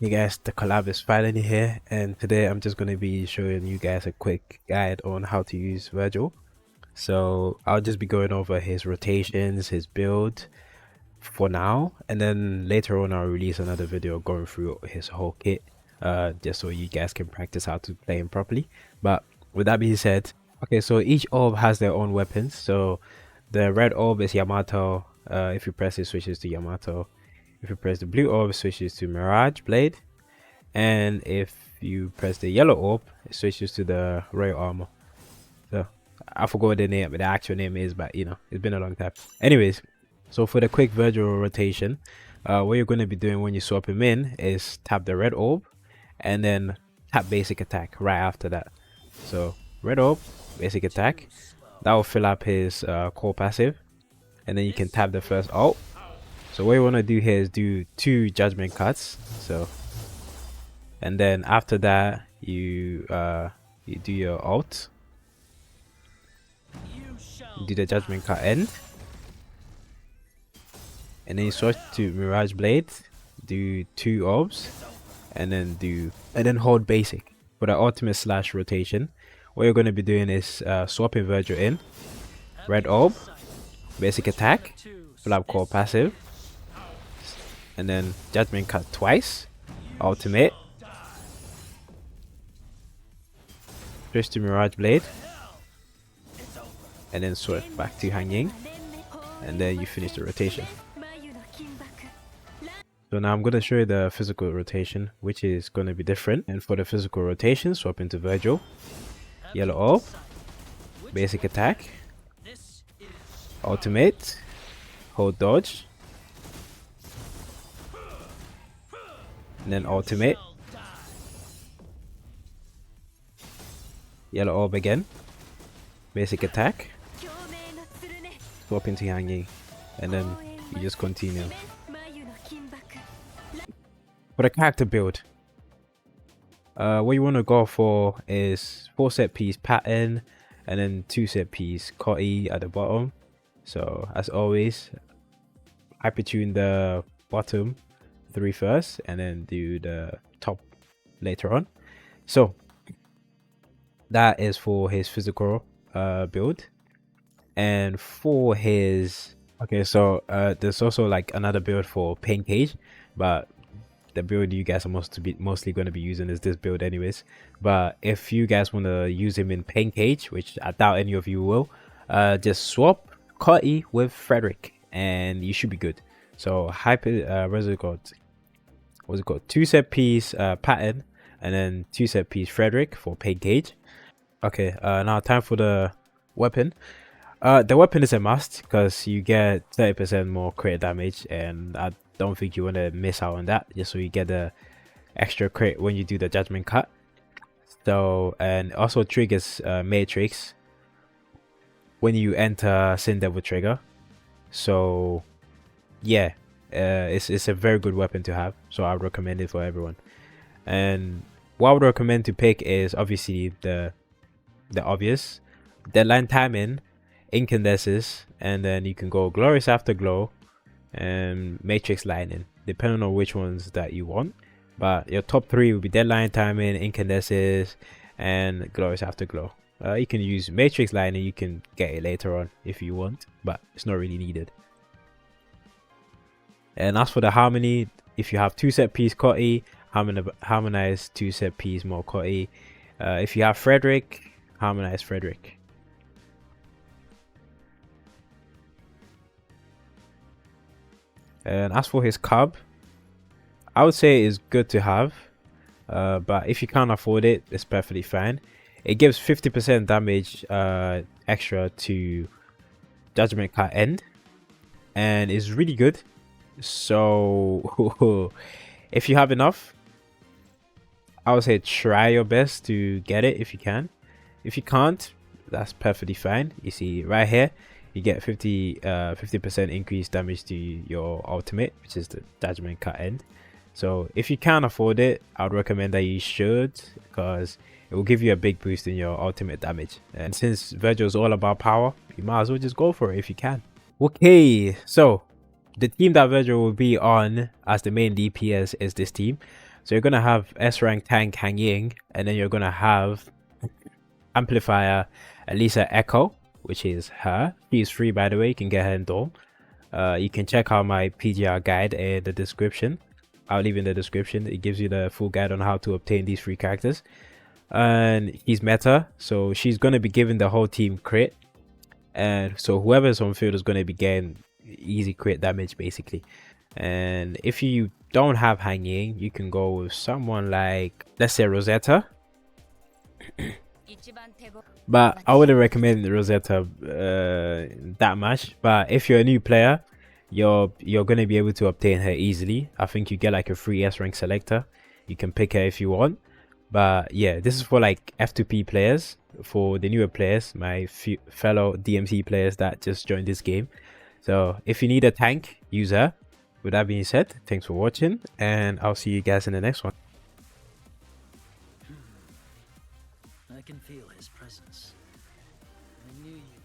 Hey guys, the collab is finally here, and today I'm just going to be showing you guys a quick guide on how to use Vergil. So I'll just be going over his rotations, his build for now, and then later on I'll release another video going through his whole kit, just so you guys can practice how to play him properly. But with that being said, okay, so each orb has their own weapons. So the red orb is Yamato. If you press it, switches to Yamato. If you press the blue orb, it switches to Mirage Blade. And if you press the yellow orb, it switches to the Royal Armor. So I forgot what the actual name is, but you know, it's been a long time. Anyways, so for the quick Vergil rotation, what you're going to be doing when you swap him in is tap the red orb and then tap basic attack right after that. So red orb, basic attack, that will fill up his core passive, and then you can tap the first ult. So what you want to do here is do 2 judgment cuts. So, and then after that you do your ult, do the judgment cut end, and then you switch to Mirage Blade, do 2 orbs, and then hold basic. For the ultimate slash rotation, what you're going to be doing is swapping Vergil in, red orb, basic attack, fill up core passive, and then judgment cut twice, ultimate, switch to Mirage Blade, and then switch back to hanging, and then you finish the rotation. So now I'm going to show you the physical rotation, which is going to be different. And for the physical rotation, swap into Vergil, yellow orb, basic attack, ultimate, hold dodge, and then ultimate, yellow orb again, basic attack, swap into hanging, and then you just continue. For the character build, what you want to go for is 4 set piece pattern and then 2 set piece Cotty at the bottom. So as always, hyper tune the bottom 3 first and then do the top later on. So that is for his physical build. And for his so there's also like another build for Pain Cage, but the build you guys are mostly going to be using is this build anyways. But if you guys want to use him in Pain Cage, which I doubt any of you will, just swap Cotty with Frederick and you should be good. So hyper what's it called, 2 set piece pattern and then 2 set piece Frederick for Pain Cage. Okay, now time for the weapon. The weapon is a must because you get 30% more crit damage, and I don't think you want to miss out on that, just so you get the extra crit when you do the judgment cut. So, and also triggers matrix when you enter Sin Devil trigger. So yeah, it's a very good weapon to have, so I would recommend it for everyone. And what I would recommend to pick is obviously the obvious deadline timing, incandescence, and then you can go glorious afterglow and matrix lightning, depending on which ones that you want. But your top 3 will be deadline timing, incandescence, and glorious afterglow. You can use matrix lightning, you can get it later on if you want, but it's not really needed. And as for the harmony, if you have 2 set piece Cotty, harmonize 2 set piece more Cotty. If you have Frederick, harmonize Frederick. And as for his cub, I would say it's good to have, but if you can't afford it, it's perfectly fine. It gives 50% damage extra to judgment cut end, and it's really good. So if you have enough, I would say try your best to get it if you can. If you can't, that's perfectly fine. You see right here, you get 50% increased damage to your ultimate, which is the judgment cut end. So if you can't afford it, I would recommend that you should, because it will give you a big boost in your ultimate damage. And since Vergil is all about power, you might as well just go for it if you can. Okay, so the team that Vergil will be on as the main DPS is this team. So you're gonna have S rank tank Hang Ying, and then you're gonna have amplifier Elisa Echo, which is her. She is free, by the way. You can get her in Dorm. You can check out my PGR guide in the description. I'll leave in the description. It gives you the full guide on how to obtain these free characters. And he's meta, so she's gonna be giving the whole team crit, and so whoever's on field is gonna be getting easy crit damage basically. And if you don't have Hanging, you can go with someone like, let's say, Rosetta. But I wouldn't recommend Rosetta that much. But if you're a new player, you're gonna be able to obtain her easily. I think you get like a free S rank selector. You can pick her if you want. But yeah, this is for like F2P players, for the newer players, my fellow DMC players that just joined this game. So if you need a tank, use her. With that being said, thanks for watching, and I'll see you guys in the next one. I can feel his presence. I knew you